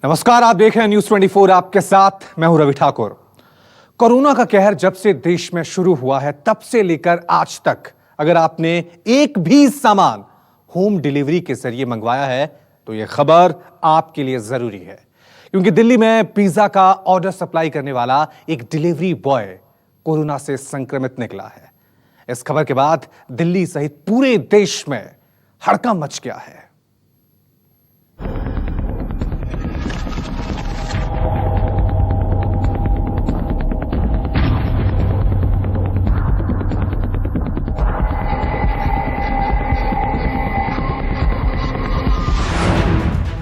नमस्कार, आप देख रहे हैं न्यूज 24। आपके साथ मैं हूं रवि ठाकुर। कोरोना का कहर जब से देश में शुरू हुआ है तब से लेकर आज तक अगर आपने एक भी सामान होम डिलीवरी के जरिए मंगवाया है तो यह खबर आपके लिए जरूरी है, क्योंकि दिल्ली में पिज्जा का ऑर्डर सप्लाई करने वाला एक डिलीवरी बॉय कोरोना से संक्रमित निकला है। इस खबर के बाद दिल्ली सहित पूरे देश में हड़कंप मच गया है।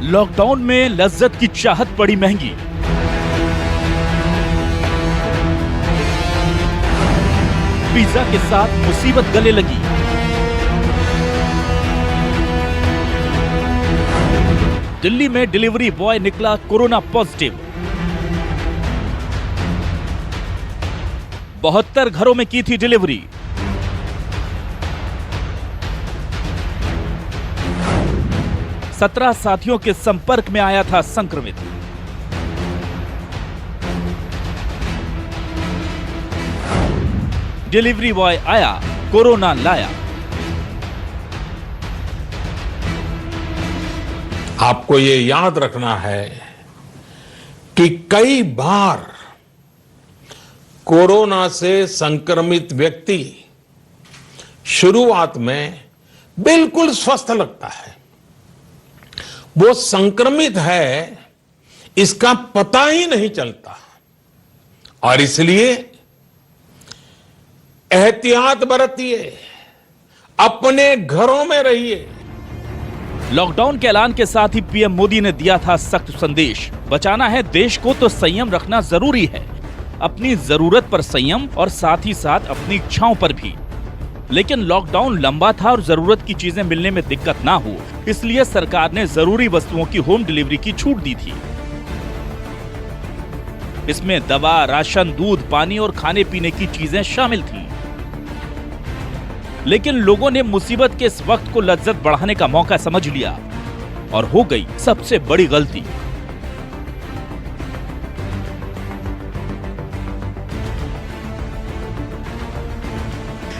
लॉकडाउन में लज्जत की चाहत पड़ी महंगी। पिज्जा के साथ मुसीबत गले लगी। दिल्ली में डिलीवरी बॉय निकला कोरोना पॉजिटिव। 72 घरों में की थी डिलीवरी। सत्रह साथियों के संपर्क में आया था संक्रमित। डिलीवरी बॉय आया, कोरोना लाया। आपको ये याद रखना है कि कई बार कोरोना से संक्रमित व्यक्ति शुरुआत में बिल्कुल स्वस्थ लगता है, वो संक्रमित है इसका पता ही नहीं चलता, और इसलिए एहतियात बरतिए, अपने घरों में रहिए। लॉकडाउन के ऐलान के साथ ही पीएम मोदी ने दिया था सख्त संदेश। बचाना है देश को तो संयम रखना जरूरी है, अपनी जरूरत पर संयम और साथ ही साथ अपनी इच्छाओं पर भी। लेकिन लॉकडाउन लंबा था और जरूरत की चीजें मिलने में दिक्कत ना हो, इसलिए सरकार ने जरूरी वस्तुओं की होम डिलीवरी की छूट दी थी। इसमें दवा, राशन, दूध, पानी और खाने पीने की चीजें शामिल थीं। लेकिन लोगों ने मुसीबत के इस वक्त को लज्जत बढ़ाने का मौका समझ लिया और हो गई सबसे बड़ी गलती।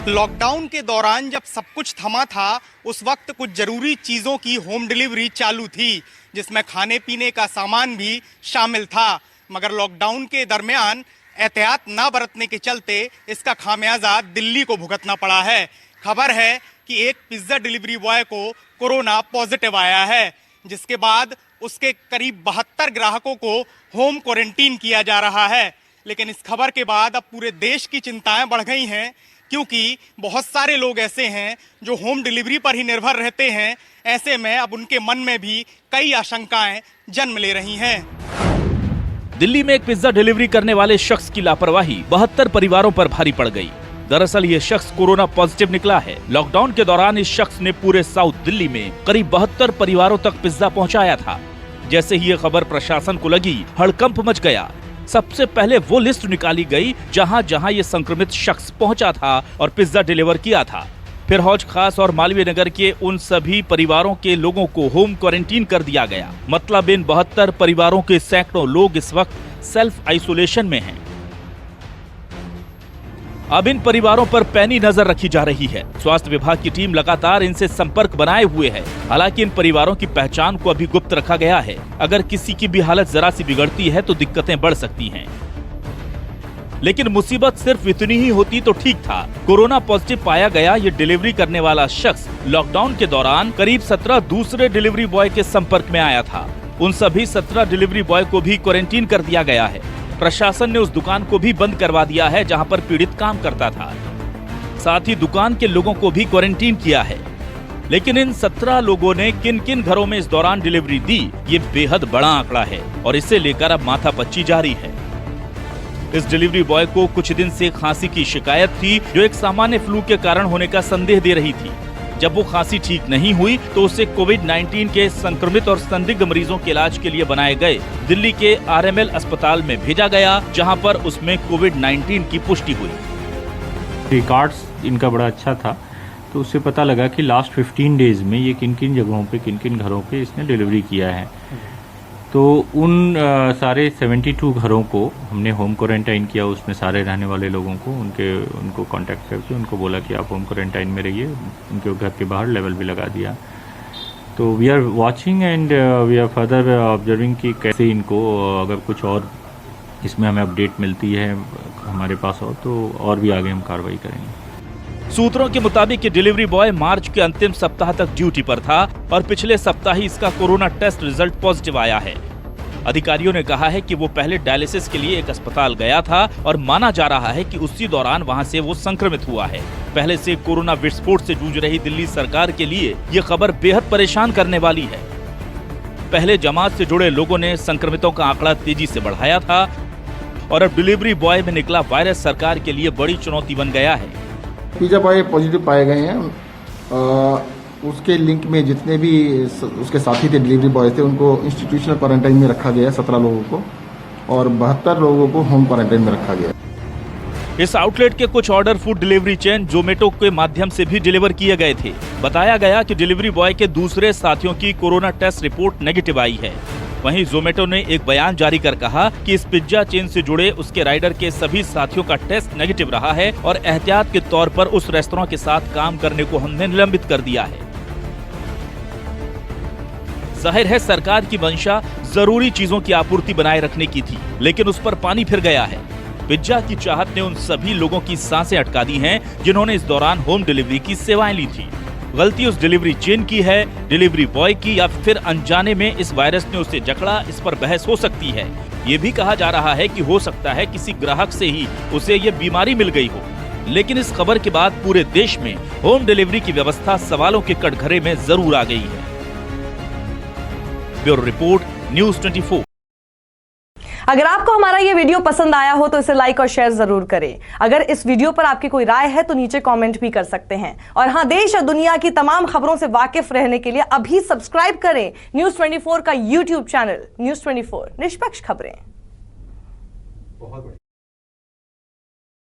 लॉकडाउन के दौरान जब सब कुछ थमा था उस वक्त कुछ जरूरी चीजों की होम डिलीवरी चालू थी, जिसमें खाने पीने का सामान भी शामिल था। मगर लॉकडाउन के दरमियान एहतियात ना बरतने के चलते इसका खामियाजा दिल्ली को भुगतना पड़ा है। खबर है कि एक पिज्जा डिलीवरी बॉय को कोरोना पॉजिटिव आया है, जिसके बाद उसके करीब 72 ग्राहकों को होम क्वारंटीन किया जा रहा है। लेकिन इस खबर के बाद अब पूरे देश की चिंताएं बढ़ गई हैं, क्योंकि बहुत सारे लोग ऐसे हैं जो होम डिलीवरी पर ही निर्भर रहते हैं। ऐसे में अब उनके मन में भी कई आशंकाएं जन्म ले रही हैं। दिल्ली में एक पिज्जा डिलीवरी करने वाले शख्स की लापरवाही 72 परिवारों पर भारी पड़ गई। दरअसल ये शख्स कोरोना पॉजिटिव निकला है। लॉकडाउन के दौरान इस शख्स ने पूरे साउथ दिल्ली में करीब 72 परिवारों तक पिज्जा पहुंचाया था। जैसे ही ये खबर प्रशासन को लगी, हड़कंप मच गया। सबसे पहले वो लिस्ट निकाली गई जहां जहां ये संक्रमित शख्स पहुंचा था और पिज्जा डिलीवर किया था। फिर हौज खास और मालवीय नगर के उन सभी परिवारों के लोगों को होम क्वारंटीन कर दिया गया। मतलब इन 72 परिवारों के सैकड़ों लोग इस वक्त सेल्फ आइसोलेशन में हैं। अब इन परिवारों पर पैनी नजर रखी जा रही है। स्वास्थ्य विभाग की टीम लगातार इनसे संपर्क बनाए हुए है। हालांकि इन परिवारों की पहचान को अभी गुप्त रखा गया है। अगर किसी की भी हालत जरा सी बिगड़ती है तो दिक्कतें बढ़ सकती हैं। लेकिन मुसीबत सिर्फ इतनी ही होती तो ठीक था। कोरोना पॉजिटिव पाया गया ये डिलीवरी करने वाला शख्स लॉकडाउन के दौरान करीब 17 दूसरे डिलीवरी बॉय के संपर्क में आया था। उन सभी 17 डिलीवरी बॉय को भी क्वारंटीन कर दिया गया है। प्रशासन ने उस दुकान को भी बंद करवा दिया है जहां पर पीड़ित काम करता था। साथ ही दुकान के लोगों को भी क्वारंटीन किया है। लेकिन इन 17 लोगों ने किन किन घरों में इस दौरान डिलीवरी दी, ये बेहद बड़ा आंकड़ा है और इसे लेकर अब माथापच्ची जारी है। इस डिलीवरी बॉय को कुछ दिन से खांसी की शिकायत थी, जो एक सामान्य फ्लू के कारण होने का संदेह दे रही थी। जब वो खांसी ठीक नहीं हुई तो उसे कोविड-19 के संक्रमित और संदिग्ध मरीजों के इलाज के लिए बनाए गए दिल्ली के आरएमएल अस्पताल में भेजा गया, जहां पर उसमें कोविड-19 की पुष्टि हुई। रिकॉर्ड्स इनका बड़ा अच्छा था, तो उससे पता लगा कि लास्ट 15 डेज में ये किन किन जगहों पे, किन किन घरों पे इसने डिलीवरी किया है। तो उन सारे 72 घरों को हमने होम क्वारंटाइन किया। उसमें सारे रहने वाले लोगों को उनको कांटेक्ट करके उनको बोला कि आप होम क्वारंटाइन में रहिए। उनके घर के बाहर लेवल भी लगा दिया। तो we are watching and we are further observing कि कैसे इनको अगर कुछ और इसमें हमें अपडेट मिलती है हमारे पास और भी आगे हम कार्रवाई करेंगे। सूत्रों के मुताबिक ये डिलीवरी बॉय मार्च के अंतिम सप्ताह तक ड्यूटी पर था और पिछले सप्ताह ही इसका कोरोना टेस्ट रिजल्ट पॉजिटिव आया है। अधिकारियों ने कहा है कि वो पहले डायलिसिस के लिए एक अस्पताल गया था और माना जा रहा है कि उसी दौरान वहां से वो संक्रमित हुआ है। पहले से कोरोना विस्फोट से जूझ रही दिल्ली सरकार के लिए ये खबर बेहद परेशान करने वाली है। पहले जमात से जुड़े लोगों ने संक्रमितों का आंकड़ा तेजी से बढ़ाया था और अब डिलीवरी बॉय में निकला वायरस सरकार के लिए बड़ी चुनौती बन गया है। पिज्जा बॉय पॉजिटिव पाए गए हैं। उसके लिंक में जितने भी उसके साथी थे डिलीवरी बॉय थे उनको इंस्टीट्यूशनल क्वारंटाइन में रखा गया 17 लोगों को और 72 लोगों को होम क्वारंटाइन में रखा गया। इस आउटलेट के कुछ order food delivery chain Zomato के माध्यम से भी डिलीवर किए गए थे। बताया गया कि डिलीवरी बॉय के दूसरे साथियों की कोरोना टेस्ट रिपोर्ट नेगेटिव आई है। वहीं जोमेटो ने एक बयान जारी कर कहा कि इस पिज्जा चेन से जुड़े उसके राइडर के सभी साथियों का टेस्ट नेगेटिव रहा है और एहतियात के तौर पर उस रेस्तरां के साथ काम करने को हमने निलंबित कर दिया है। जाहिर है सरकार की मंशा जरूरी चीजों की आपूर्ति बनाए रखने की थी, लेकिन उस पर पानी फिर गया है। पिज्जा की चाहत ने उन सभी लोगों की सांसें अटका दी हैं जिन्होंने इस दौरान होम डिलीवरी की सेवाएं ली थी। गलती उस डिलीवरी चेन की है, डिलीवरी बॉय की, या फिर अनजाने में इस वायरस ने उसे जकड़ा, इस पर बहस हो सकती है। ये भी कहा जा रहा है कि हो सकता है किसी ग्राहक से ही उसे ये बीमारी मिल गई हो। लेकिन इस खबर के बाद पूरे देश में होम डिलीवरी की व्यवस्था सवालों के कटघरे में जरूर आ गई है। Bureau report, news 24। अगर आपको हमारा ये वीडियो पसंद आया हो तो इसे लाइक और शेयर जरूर करें। अगर इस वीडियो पर आपकी कोई राय है तो नीचे कमेंट भी कर सकते हैं। और हां, देश और दुनिया की तमाम खबरों से वाकिफ रहने के लिए अभी सब्सक्राइब करें न्यूज़ 24 का YouTube चैनल। न्यूज़ 24, निष्पक्ष खबरें।